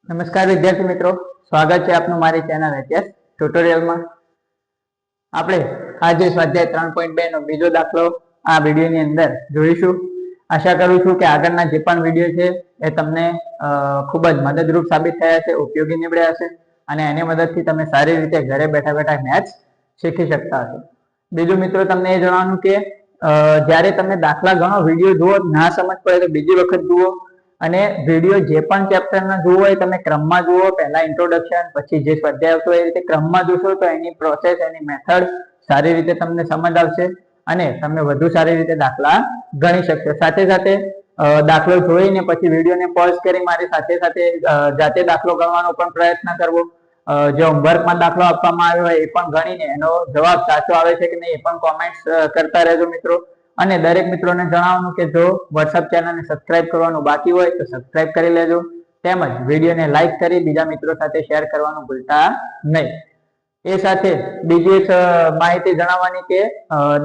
નમસ્કાર વિદ્યાર્થી મિત્રો, સ્વાગત છે આપનું મારી ચેનલ એચએસ ટ્યુટોરિયલમાં। આપણે આજે સ્વાધ્યાય 3.2 નો બીજો દાખલો આ વિડીયોની અંદર જોઈશું। આશા કરું છું કે આગળના જે પણ વિડીયો છે એ તમને ખૂબ જ મદદરૂપ સાબિત થયા છે, ઉપયોગી નીવડ્યા હશે અને એની મદદથી તમે સારી રીતે ઘરે બેઠા બેઠા મેથ્સ શીખી શકતા હશો। બીજું મિત્રો, તમને એ જણાવવાનું કે જ્યારે તમે દાખલા ગણો, વિડીયો જુઓ, ના સમજ પડે તો બીજી વખત જુઓ અને વિડીયો જે પણ ચેપ્ટરના જોવો હોય તમે ક્રમમાં જુઓ। પહેલા ઇન્ટ્રોડક્શન, પછી જે સ્વાધ્યાય આવતો એ રીતે ક્રમમાં જોશો તો એની પ્રોસેસ, એની મેથડ સારી રીતે તમને સમજ આવશે અને તમે વધુ સારી રીતે દાખલા ગણી શકશો। સાથે સાથે દાખલો જોઈને પછી વિડીયોને પોઝ કરી મારી સાથે સાથે જાતે દાખલો ગણવાનો પણ પ્રયત્ન કરવો। જો હોમવર્કમાં દાખલો આપવામાં આવ્યો હોય એ પણ ગણીને એનો જવાબ સાચો આવે છે કે નહીં એ પણ કોમેન્ટ્સ કરતા રહેજો મિત્રો। અને દરેક મિત્રોને જણાવવાનું કે જો WhatsApp ચેનલને સબસ્ક્રાઇબ કરવાનું બાકી હોય તો સબસ્ક્રાઇબ કરી લેજો, તેમજ વિડીયોને લાઈક કરી બીજા મિત્રો સાથે શેર કરવાનું ભૂલતા નહીં। એ સાથે બીજી એક માહિતી જણાવવાની કે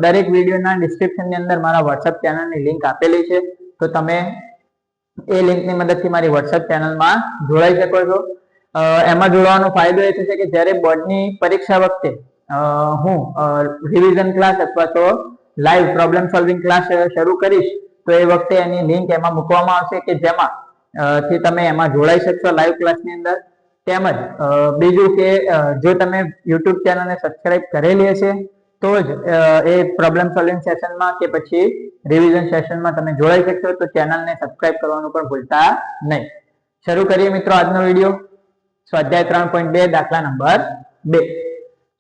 દરેક વિડીયોના ડિસ્ક્રિપ્શનની અંદર મારા WhatsApp ચેનલની લિંક આપેલી છે, તો તમે એ લિંકની મદદથી મારી WhatsApp ચેનલમાં જોડાઈ શકો છો। એમાં જોડવાનો ફાયદો એ થશે કે જ્યારે બોર્ડની પરીક્ષા વખતે હું રિવિઝન ક્લાસ અથવા તો લાઈવ પ્રોબ્લેમ સોલ્વિંગ ક્લાસ શરૂ કરીશ તો એ વખતે એની લિંક એમાં મૂકવામાં આવશે કે જેમાં થી તમે એમાં જોડાઈ શકશો લાઈવ ક્લાસની અંદર। તેમજ બીજું કે જો તમે YouTube ચેનલને સબસ્ક્રાઇબ કરેલી હશે તો જ એ પ્રોબ્લેમ સોલ્વિંગ સેશનમાં કે પછી રિવિઝન સેશનમાં તમે જોડાઈ શકશો, તો ચેનલને સબસ્ક્રાઇબ કરવાનું પણ ભૂલતા નહીં। શરૂ કરીએ મિત્રો આજનો વિડીયો। સ્વાધ્યાય 3.2 દાખલા નંબર 2।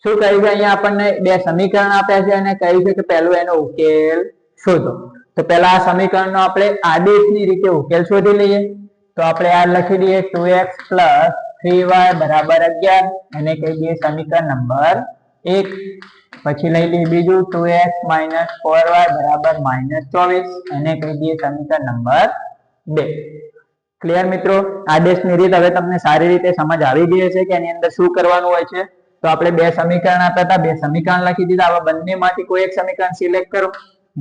શું કહ્યું છે? અહીંયા આપણને બે સમીકરણ આપ્યા છે અને કહ્યું છે કે પહેલું એનો ઉકેલ શોધો। તો પહેલા આ સમીકરણનો આપણે આદેશની રીતે ઉકેલ શોધી લઈએ। તો આપણે આ લખી દઈએ 2x + 3y = 11, એને કહી દઈએ સમીકરણ નંબર 1। પછી લઈ લઈએ બીજું 2x - 4y = -24, એને કહી દઈએ સમીકરણ નંબર 2। ક્લિયર મિત્રો? આદેશની રીત હવે તમને સારી રીતે સમજ આવી ગઈ છે કે એની અંદર શું કરવાનું હોય છે। તો આપણે બે સમીકરણ આપ્યા હતા, બે સમીકરણ લખી દીધા। આવા બંનેમાંથી કોઈ એક સમીકરણ સિલેક્ટ કરો।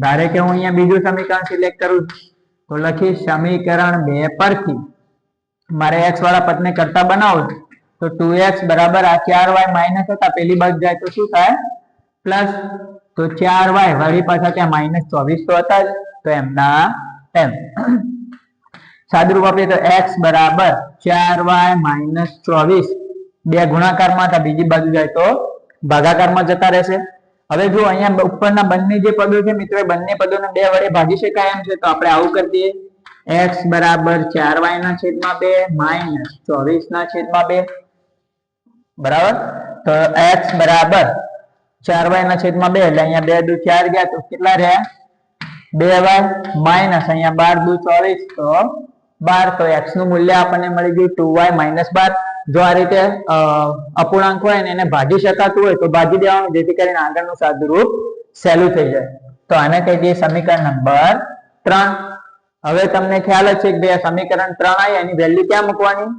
ધારે કે હું અહીંયા બીજું સમીકરણ સિલેક્ટ કરું તો લખીશ સમીકરણ 2 પરથી મારે x વાળા પદને કરતા બનાવું તો 2x બરાબર આ 4y માઈનસ હતા, પેલી બાજુ જાય તો શું થાય? પ્લસ। તો 4y વળી પાછા ત્યાં -24 તો હતા જ, તો એમના એમ। સાદુરૂપ આપીએ તો x બરાબર 4y - 24 બે ગુણાકારમાં હતા, બીજી બાજુ જાય તો ભાગાકારમાં જતા રહેશે। હવે જો અહીંયા ઉપરના બંને જે પદો છે મિત્રો, બંને પદોને 2 વડે ભાગી શકાય એમ છે, તો આપણે આવું કરી દઈએ x બરાબર 4y/2 - 24/2 બરાબર। તો x બરાબર 4y/2 એટલે અહીંયા 2 દુ 4 ગયા તો કેટલા રહ્યા? 2y માઈનસ અહીંયા 12 દુ 24 તો 12, તો x નું મૂલ્ય આપણને મળી ગયું 2y - 12। જો આ રીતે અપૂર્ણાંક હોય ને એને ભાગી શકાતું હોય તો ભાગી દેવાનું, જેથી કરીને આગળનું સાદુરૂપ સહેલું થઈ જાય। તો આને કહી દઈએ સમીકરણ નંબર 3। હવે તમને ખ્યાલ જ છે કે ભાઈ સમીકરણ 3 આવી, એની વેલ્યુ ક્યાં મૂકવાની?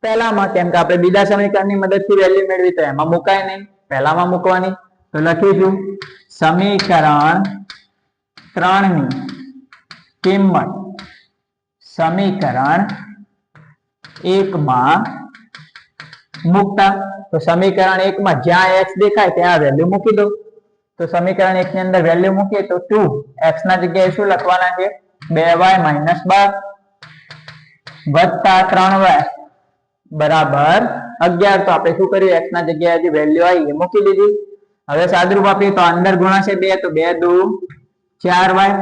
પહેલામાં, કેમ કે આપણે બીજા સમીકરણની મદદથી વેલ્યુ મેળવી તો એમાં મુકાય નહીં, પહેલામાં મૂકવાની। તો લખીશું સમીકરણ 3 ની કિંમત સમીકરણ 1 માં મૂકતા। તો સમીકરણ 1 માં જ્યાં x દેખાય ત્યાં વેલ્યુ મૂકી દો। તો સમીકરણ 1 ની અંદર વેલ્યુ મૂકીએ તો 2x ના જગ્યાએ શું લખવાના છે? 2y - 12 વત્તા 3y બરાબર 11। તો આપણે શું કર્યું? x ના જગ્યાએ જે વેલ્યુ આવી એ મૂકી દીધી। હવે સાદુરૂપ આપીએ તો અંદર ગુણાશે 2, તો 2 દુ 4y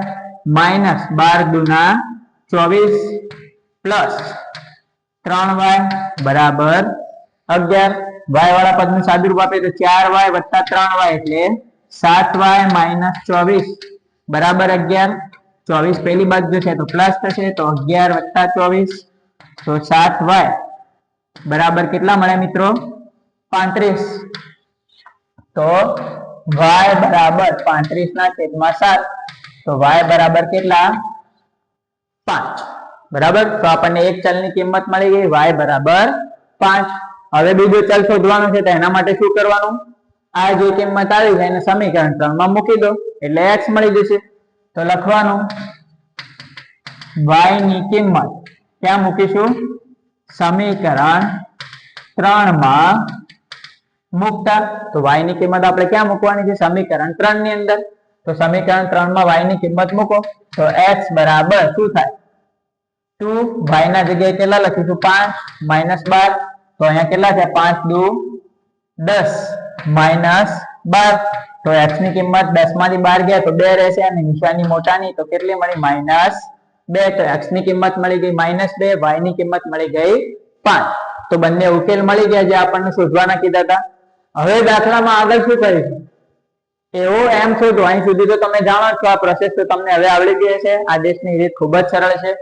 માઈનસ 12 દુના 24 પ્લસ 3y બરાબર 11। y વાળા પદનું સાદુરૂપ આપીએ તો 4y વત્તા 3y એટલે 7y - 24 બરાબર 11। 24 પેલી બાજુ જશે તો પ્લસ થશે, તો 11 વત્તા 24 તો 7y બરાબર કેટલા મળે મિત્રો? 35। તો y બરાબર 35/7, તો y બરાબર કેટલા? 5 બરાબર। તો આપણને એક ચલની કિંમત મળી ગઈ, y બરાબર 5। હવે બીજો ચલ શોધવાનો છે, તો એના માટે શું કરવાનું? આ જે કિંમત આવી છે એને સમીકરણ 3 માં મૂકી દો એટલે x મળી જશે। તો લખવાનું y ની કિંમત ક્યાં મૂકીશું? સમીકરણ 3 માં મૂકતા, તો y ની કિંમત આપણે ક્યાં મૂકવાની છે? સમીકરણ 3 ની અંદર. તો સમીકરણ 3 માં y ની કિંમત મૂકો તો x બરાબર શું થાય? 2 y ના જગ્યાએ કેટલા લખીશું? 5 માઈનસ 12, તો અહીંયા કેટલા છે? 5 દુ 10 માઈનસ 12, તો x ની કિંમત 10 માંથી 12 ગયા તો 2 રહેશે અને નિશાની મોટાની તો કેટલી મળી? -2. તો x ની કિંમત મળી ગઈ -2, y ની કિંમત મળી ગઈ 5. તો બંને ઉકેલ મળી ગયા જે આપણને શોધવાના કીધા હતા. હવે દાખલામાં આગળ શું કરીશું? એવો એમ શોધો. અહીં સુધી તો તમે જાણો છો, આ પ્રોસેસ તો તમને હવે આવડી ગઈ છે. આદેશની રીત ખૂબ જ સરળ છે,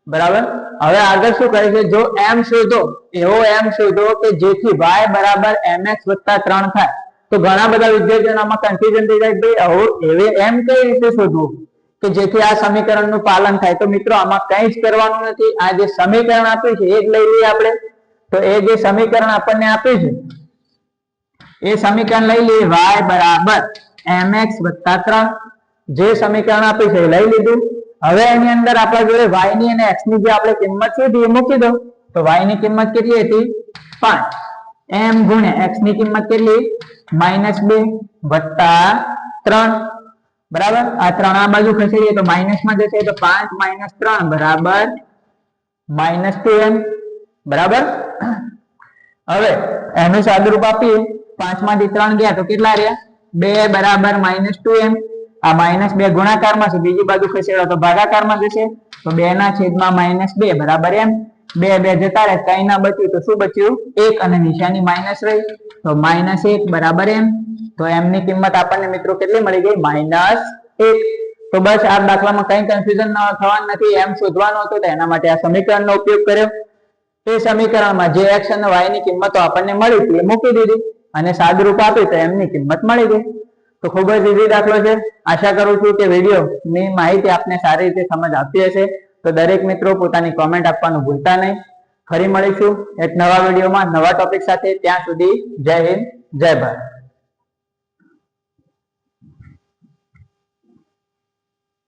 બરાબર. હવે આગળ શું કરીશું? જો એમ શોધો, એવો એમ શોધો કે જેથી y બરાબર mx + 3 થાય. તો ઘણા બધા વિદ્યાર્થીઓમાં કન્ફ્યુઝન થઈ જાય, ભાઈ એમ કઈ રીતે શોધવું કે જેથી આ સમીકરણનું પાલન થાય? તો મિત્રો આમાં કંઈ જ કરવાનું નથી. આ જે સમીકરણ આપ્યું છે એ જ લઈ લઈએ આપણે. તો એ જે સમીકરણ આપણને આપ્યું છે એ સમીકરણ લઈ લઈએ, y બરાબર mx + 3. જે સમીકરણ આપ્યું છે એ લઈ લીધું. હવે એની અંદર આપણા જોડે y ની અને x ની જે આપણે કિંમત શોધી એ મૂકી દો. તો y ની કિંમત કેટલી હતી? 5. m ગુણ્યા x ની કિંમત કેટલી? -2 + 3, બરાબર. આ 3 આ બાજુ ખસેડીએ તો માઈનસ માં જશે, તો 5 - 3 બરાબર -2m, બરાબર. હવે એનું સાદુરૂપ આપીએ, 5 માંથી 3 ગયા તો કેટલા રહ્યા? 2 બરાબર -2m. આ -2 ગુણાકારમાં છે, બીજી બાજુ ખસેડો તો ભાગાકારમાં જશે, તો 2/-2 બરાબર m. 2 જતા રહે, કઈ ના બચ્યું તો શું બચ્યું? 1 અને નિશાની માઈનસ રહી, તો -1 બરાબર m. તો m ની કિંમત આપણને મિત્રો કેટલી મળી ગઈ? -1. તો બસ આ દાખલામાં કઈ કન્ફ્યુઝન થવાનું નથી. એમ શોધવાનો હતો તો એના માટે આ સમીકરણનો ઉપયોગ કર્યો. એ સમીકરણમાં જે x અને y ની કિંમતો આપણને મળી હતી એ મૂકી દીધી અને સાદુરૂપ આપ્યું તો m ની કિંમત મળી ગઈ. તો ખૂબ જ ઈઝી દાખલો છે. આશા કરું છું કે વિડીયો ની માહિતી આપને સારી રીતે સમજ આપતી હશે. તો દરેક મિત્રો પોતાની કોમેન્ટ આપવાનું ભૂલતા નહીં. ફરી મળીશું એક નવા વિડીયોમાં નવા ટોપિક સાથે. ત્યાં સુધી જય હિન્દ, જય ભારત.